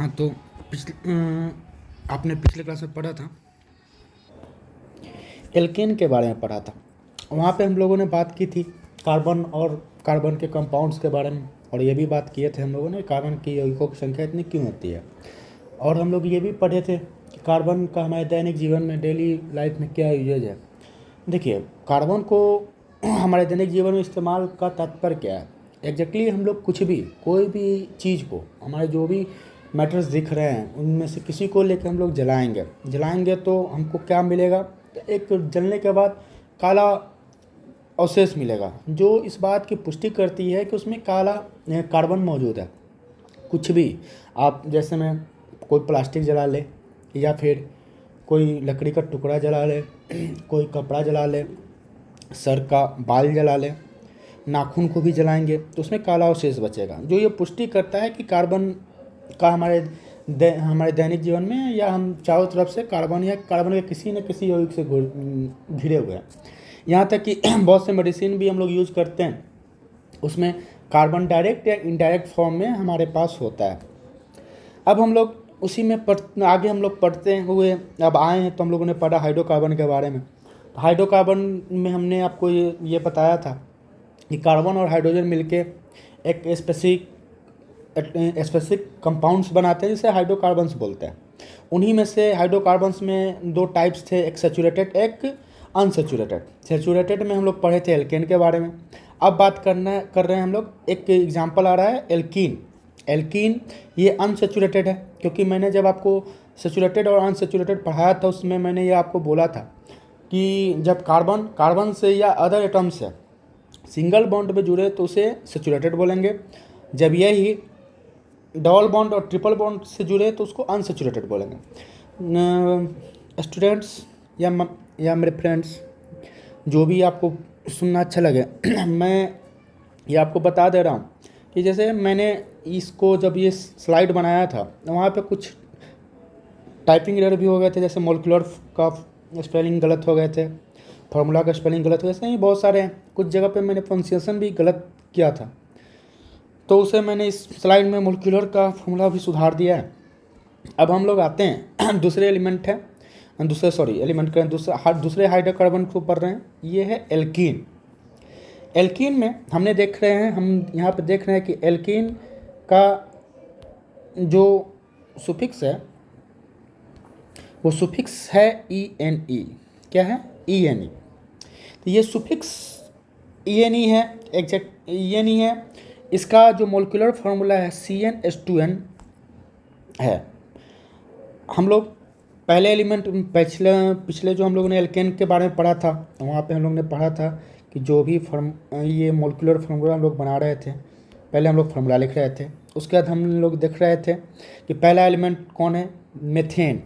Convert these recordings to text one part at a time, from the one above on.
हाँ, तो आपने पिछले क्लास में पढ़ा था, एल्केन के बारे में पढ़ा था। वहाँ पे हम लोगों ने बात की थी कार्बन और कार्बन के कंपाउंड्स के बारे में, और ये भी बात किए थे हम लोगों ने कार्बन की यौगिकों की संख्या इतनी क्यों होती है। और हम लोग ये भी पढ़े थे कि कार्बन का हमारे दैनिक जीवन में, डेली लाइफ में क्या यूजेज है। देखिए, कार्बन को हमारे दैनिक जीवन में इस्तेमाल का तात्पर्य क्या है। एग्जैक्टली हम लोग कुछ भी, कोई भी चीज़ को, हमारे जो भी मैटर्स दिख रहे हैं उनमें से किसी को लेकर हम लोग जलाएंगे तो हमको क्या मिलेगा। एक जलने के बाद काला अवशेष मिलेगा, जो इस बात की पुष्टि करती है कि उसमें काला कार्बन मौजूद है। कुछ भी आप, जैसे में कोई प्लास्टिक जला ले, या फिर कोई लकड़ी का टुकड़ा जला ले, कोई कपड़ा जला ले, सर का बाल जला ले, नाखून को भी जलाएंगे तो उसमें काला अवशेष बचेगा, जो ये पुष्टि करता है कि कार्बन का हमारे दैनिक जीवन में, या हम चारों तरफ से कार्बन या कार्बन के किसी न किसी यौगिक से घिरे हुए हैं। यहाँ तक कि बहुत से मेडिसिन भी हम लोग यूज करते हैं, उसमें कार्बन डायरेक्ट या इनडायरेक्ट फॉर्म में हमारे पास होता है। अब हम लोग उसी में आगे हम लोग पढ़ते हुए अब आए हैं, तो हम लोगों ने पढ़ा हाइड्रोकार्बन के बारे में। तो हाइड्रोकार्बन में हमने आपको ये बताया था कि कार्बन और हाइड्रोजन मिलके एक स्पेसिफिक कंपाउंड्स बनाते हैं, जिसे हाइड्रोकार्बन्स बोलते हैं। उन्हीं में से हाइड्रोकार्बन्स में दो टाइप्स थे, एक सैचुरेटेड, एक अनसैचुरेटेड। सैचुरेटेड में हम लोग पढ़े थे एल्केन के बारे में। अब बात कर रहे हैं हम लोग, एक एग्जांपल आ रहा है एल्कीन। एल्कीन ये अनसैचुरेटेड है, क्योंकि मैंने जब आपको सैचुरेटेड और अनसैचुरेटेड पढ़ाया था, उसमें मैंने ये आपको बोला था कि जब कार्बन से या अदर एटम से सिंगल बॉन्ड में जुड़े तो उसे सैचुरेटेड बोलेंगे। जब यही डबल बॉन्ड और ट्रिपल बॉन्ड से जुड़े तो उसको अनसैचुरेटेड बोलेंगे। स्टूडेंट्स या मेरे फ्रेंड्स, जो भी आपको सुनना अच्छा लगे, मैं ये आपको बता दे रहा हूँ कि जैसे मैंने इसको जब ये स्लाइड बनाया था, वहाँ पे कुछ टाइपिंग एरर भी हो गए थे, जैसे मोलिकुलर का स्पेलिंग गलत हो गए थे, फार्मूला का स्पेलिंग गलत हो गया, ऐसे ही बहुत सारे हैं। कुछ जगह पे मैंने प्रोनाउंसिएशन भी गलत किया था, तो उसे मैंने इस स्लाइड में मोलिकुलर का फार्मूला भी सुधार दिया है। अब हम लोग आते हैं दूसरे एलिमेंट दूसरे हाइड्रोकार्बन को पढ़ रहे हैं। ये है एल्कीन। एल्कीन में हम यहाँ पे देख रहे हैं कि एल्कीन का जो सुफिक्स है वो सुफिक्स है ENE। क्या है? ENE। तो ये सुफिक्स ENE है, एग्जैक्ट ENE है। इसका जो मोलिकुलर फार्मूला है CnH2n है। हम लोग पहले एलिमेंट पिछले जो हम लोगों ने एल्केन के बारे में पढ़ा था, वहाँ पे हम लोग ने पढ़ा था कि जो भी ये मोलिकुलर फार्मूला हम लोग बना रहे थे, पहले हम लोग फार्मूला लिख रहे थे, उसके बाद हम लोग देख रहे थे कि पहला एलिमेंट कौन है, मेथेन।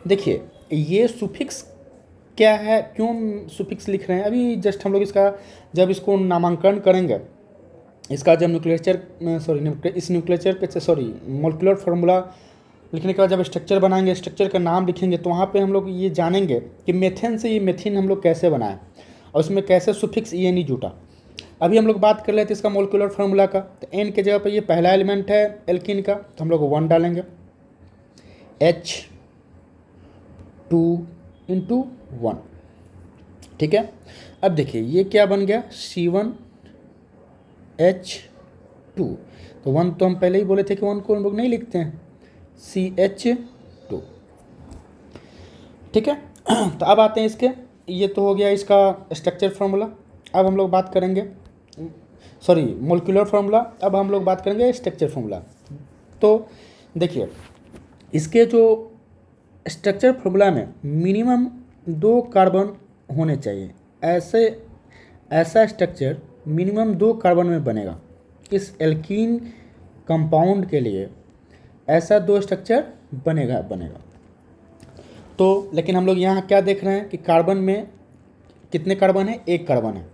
देखिए, ये सुफिक्स क्या है, क्यों सुफिक्स लिख रहे हैं, अभी जस्ट हम लोग जब इसको नामांकन करेंगे, इसका जब मोलिकुलर फार्मूला लिखने के बाद जब स्ट्रक्चर बनाएंगे, स्ट्रक्चर का नाम लिखेंगे, तो वहाँ पे हम लोग ये जानेंगे कि मेथेन से ये मेथिन हम लोग कैसे बनाए और उसमें कैसे सुफिक्स ENE जुटा। अभी हम लोग बात कर रहे थे इसका मोलिकुलर फार्मूला का, तो N के जगह पे ये पहला एलिमेंट है एल्कीन का, तो हम लोग 1 डालेंगे, H2 × 1। ठीक है। अब देखिए ये क्या बन गया, C1H2। तो 1 तो हम पहले ही बोले थे कि 1 को हम लोग नहीं लिखते हैं, CH2। ठीक है। तो अब आते हैं इसके, ये तो हो गया इसका स्ट्रक्चर फार्मूला। अब हम लोग बात करेंगे मोलिकुलर फार्मूला। अब हम लोग बात करेंगे स्ट्रक्चर फार्मूला। तो देखिए, इसके जो स्ट्रक्चर फार्मूला में मिनिमम 2 कार्बन होने चाहिए। ऐसा स्ट्रक्चर मिनिमम 2 कार्बन में बनेगा। इस एल्कीन कंपाउंड के लिए ऐसा 2 स्ट्रक्चर बनेगा। तो लेकिन हम लोग यहाँ क्या देख रहे हैं कि कार्बन में कितने कार्बन है, 1 कार्बन है।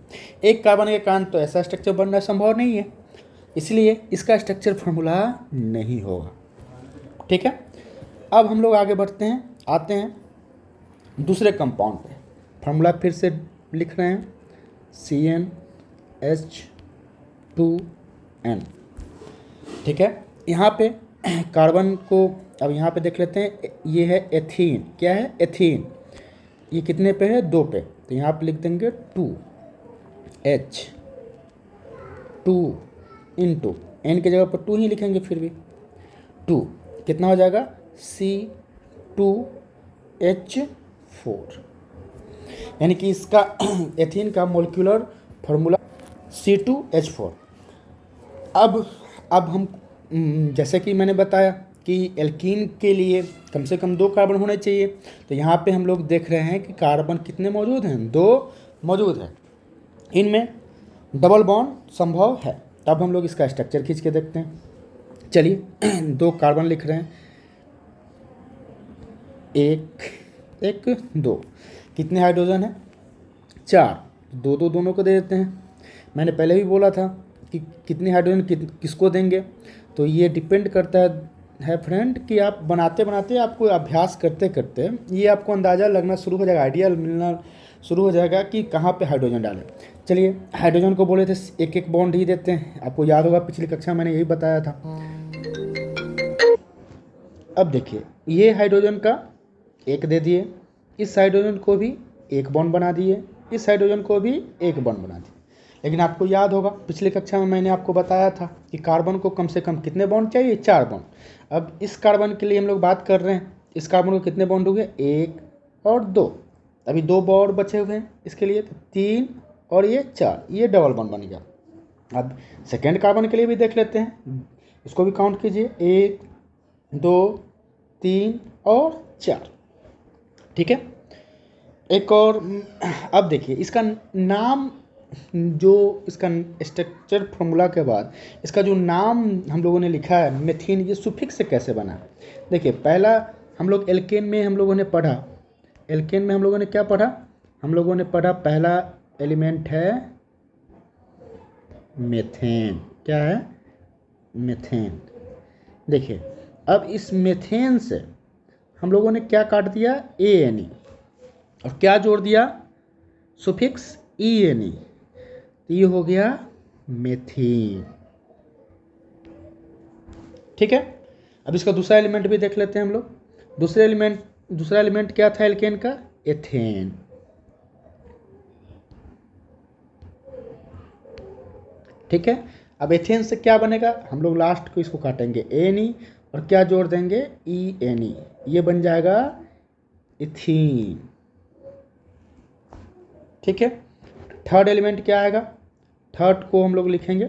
1 कार्बन के कारण तो ऐसा स्ट्रक्चर बनना संभव नहीं है, इसलिए इसका स्ट्रक्चर फार्मूला नहीं होगा। ठीक है। अब हम लोग आगे बढ़ते हैं, आते हैं दूसरे कंपाउंड पे। फार्मूला फिर से लिख रहे हैं, CnH2n। ठीक है। यहाँ पे कार्बन को अब यहाँ पे देख लेते हैं, ये है एथीन। क्या है? एथीन। ये कितने पे है? 2 पे। तो यहाँ पे लिख देंगे 2H, 2 इंटू एन की जगह पर 2 ही लिखेंगे फिर भी। 2 कितना हो जाएगा? C2H4, यानी कि इसका एथीन का मोलिकुलर फार्मूला C2H4। अब हम जैसे कि मैंने बताया कि एल्कीन के लिए कम से कम 2 कार्बन होने चाहिए, तो यहाँ पे हम लोग देख रहे हैं कि कार्बन कितने मौजूद हैं? 2 मौजूद हैं। इनमें डबल बॉन्ड संभव है। तब हम लोग इसका स्ट्रक्चर खींच के देखते हैं। चलिए 2 कार्बन लिख रहे हैं, 1 2। कितने हाइड्रोजन है? 4। 2 दोनों को दे देते हैं। मैंने पहले भी बोला था कि कितने हाइड्रोजन किसको देंगे, तो ये डिपेंड करता है फ्रेंड कि आप बनाते बनाते, आपको अभ्यास करते करते ये आपको अंदाज़ा लगना शुरू हो जाएगा, आइडिया मिलना शुरू हो जाएगा कि कहाँ पे हाइड्रोजन डालें। चलिए हाइड्रोजन को बोले थे 1 बॉन्ड ही देते हैं। आपको याद होगा पिछली कक्षा मैंने यही बताया था। अब देखिए ये हाइड्रोजन का 1 दे दिए, इस हाइड्रोजन को भी 1 बॉन्ड बना दिए, इस हाइड्रोजन को भी 1 बॉन्ड बना दिए। लेकिन आपको याद होगा पिछली कक्षा में मैंने आपको बताया था कि कार्बन को कम से कम कितने बॉन्ड चाहिए? 4 बॉन्ड। अब इस कार्बन के लिए हम लोग बात कर रहे हैं, इस कार्बन को कितने बॉन्ड हो गए? 1 और 2। अभी 2 बॉन्ड बचे हुए हैं इसके लिए, तो 3 और ये 4, ये डबल बॉन्ड बन गया। अब सेकेंड कार्बन के लिए भी देख लेते हैं, इसको भी काउंट कीजिए, 1 2 3 और 4। ठीक है। एक और अब देखिए इसका नाम, जो इसका स्ट्रक्चर फार्मूला के बाद इसका जो नाम हम लोगों ने लिखा है मेथिन, ये सुफिक्स से कैसे बना? देखिए पहला हम लोग एल्केन में हम लोगों ने पढ़ा, एल्केन में हम लोगों ने क्या पढ़ा? हम लोगों ने पढ़ा पहला एलिमेंट है मेथेन। क्या है? मेथेन। देखिए अब इस मेथेन से हम लोगों ने क्या काट दिया? ANE, और क्या जोड़ दिया? Suffix ENE। तो ये हो गया मेथीन। ठीक है। अब इसका दूसरा एलिमेंट भी देख लेते हैं हम लोग। दूसरा एलिमेंट क्या था एल्केन का? एथेन। ठीक है। अब एथेन से क्या बनेगा? हम लोग लास्ट को इसको काटेंगे ANE, और क्या जोड़ देंगे? ENE। ये बन जाएगा इथीन। ठीक है। थर्ड एलिमेंट क्या आएगा? थर्ड को हम लोग लिखेंगे,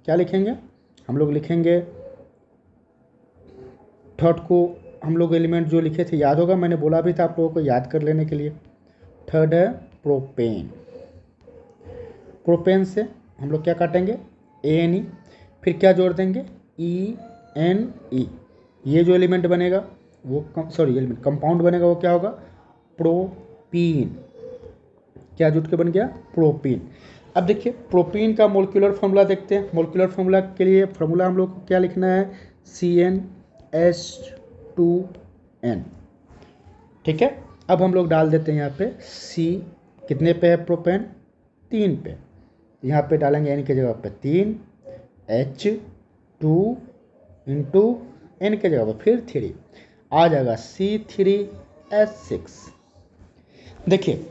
क्या लिखेंगे? हम लोग लिखेंगे थर्ड को, हम लोग एलिमेंट जो लिखे थे याद होगा, मैंने बोला भी था आप लोगों को याद कर लेने के लिए। थर्ड है प्रोपेन। प्रोपेन से हम लोग क्या काटेंगे? ANE, फिर क्या जोड़ देंगे? ENE। ये जो एलिमेंट बनेगा वो एलिमेंट कंपाउंड बनेगा वो क्या होगा? प्रोपीन। क्या जुट के बन गया? प्रोपीन। अब देखिए प्रोपीन का मोलिकुलर फार्मूला देखते हैं। मोलिकुलर फार्मूला के लिए फार्मूला हम लोग को क्या लिखना है? CnH2n। ठीक है। अब हम लोग डाल देते हैं यहाँ पे C, कितने पे है प्रोपेन? 3 पे। यहाँ पे डालेंगे N की जगह पे 3, H2 इंटू N की जगह पर फिर 3, आ जाएगा C3H6। देखिए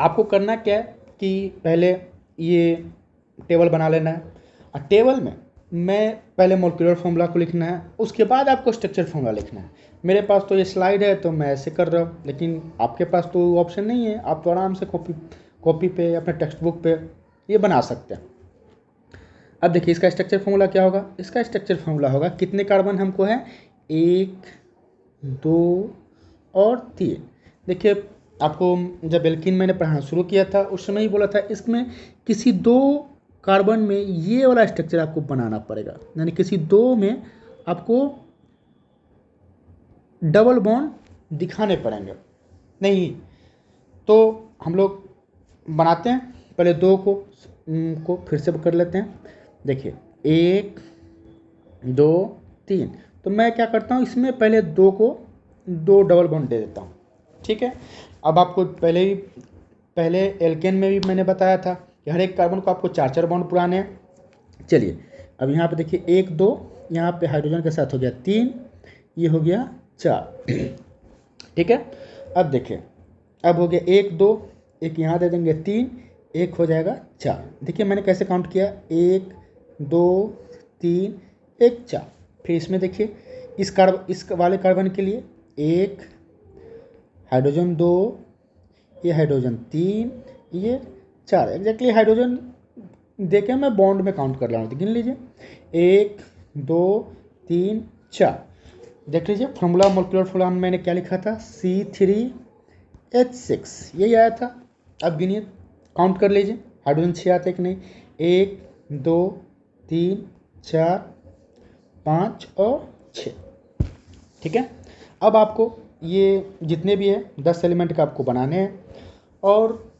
आपको करना क्या है कि पहले ये टेबल बना लेना है, और टेबल में मैं पहले मोलिकुलर फार्मूला को लिखना है, उसके बाद आपको स्ट्रक्चर फार्मूला लिखना है। मेरे पास तो ये स्लाइड है तो मैं ऐसे कर रहा हूँ, लेकिन आपके पास तो ऑप्शन नहीं है, आप तो आराम से कॉपी पे अपने टेक्स्ट बुक पे ये बना सकते हैं। अब देखिए इसका स्ट्रक्चर फार्मूला क्या होगा? इसका स्ट्रक्चर फार्मूला होगा, कितने कार्बन हमको है? 1 2 और 3। देखिए आपको जब एल्कीन मैंने पढ़ाना शुरू किया था उस समय ही बोला था, इसमें किसी 2 कार्बन में ये वाला स्ट्रक्चर आपको बनाना पड़ेगा, यानी किसी 2 में आपको डबल बॉन्ड दिखाने पड़ेंगे। नहीं तो हम लोग बनाते हैं, पहले 2 को फिर से कर लेते हैं। देखिए 1 2 3, तो मैं क्या करता हूँ इसमें पहले 2 को 2 डबल बॉन्ड दे देता हूँ। ठीक है। अब आपको पहले एल्केन में भी मैंने बताया था कि हर एक कार्बन को आपको 4 4 बॉन्ड पुराने हैं। चलिए अब यहाँ पे देखिए 1 2 यहाँ पे हाइड्रोजन के साथ हो गया 3, ये हो गया 4। ठीक है, अब देखिए, अब हो गया 1 2, एक यहाँ दे देंगे 3, एक हो जाएगा 4। देखिए मैंने कैसे काउंट किया, 1 2 3 1 4। फिर इसमें देखिए इस वाले कार्बन के लिए 1 हाइड्रोजन 2, ये हाइड्रोजन 3, ये 4। एग्जैक्टली हाइड्रोजन देखे मैं बॉन्ड में काउंट कर रहा हूँ, तो गिन लीजिए 1 2 3 4। देख लीजिए फॉर्मूला, मोलिकुलर फॉर्मूला मैंने क्या लिखा था, C3H6, यही आया था। अब गिनिए, काउंट कर लीजिए हाइड्रोजन 6 आते कि नहीं, 1 2 3 4 5 और 6। ठीक है, अब आपको ये जितने भी है 10 एलिमेंट का आपको बनाने हैं और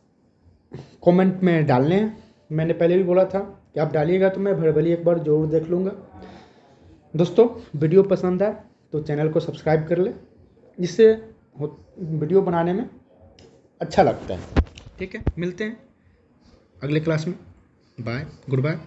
कमेंट में डालने हैं। मैंने पहले भी बोला था कि आप डालिएगा तो मैं भरभली एक बार ज़रूर देख लूँगा। दोस्तों वीडियो पसंद आए तो चैनल को सब्सक्राइब कर ले, जिससे वीडियो बनाने में अच्छा लगता है। ठीक है, मिलते हैं अगले क्लास में। Bye, good bye.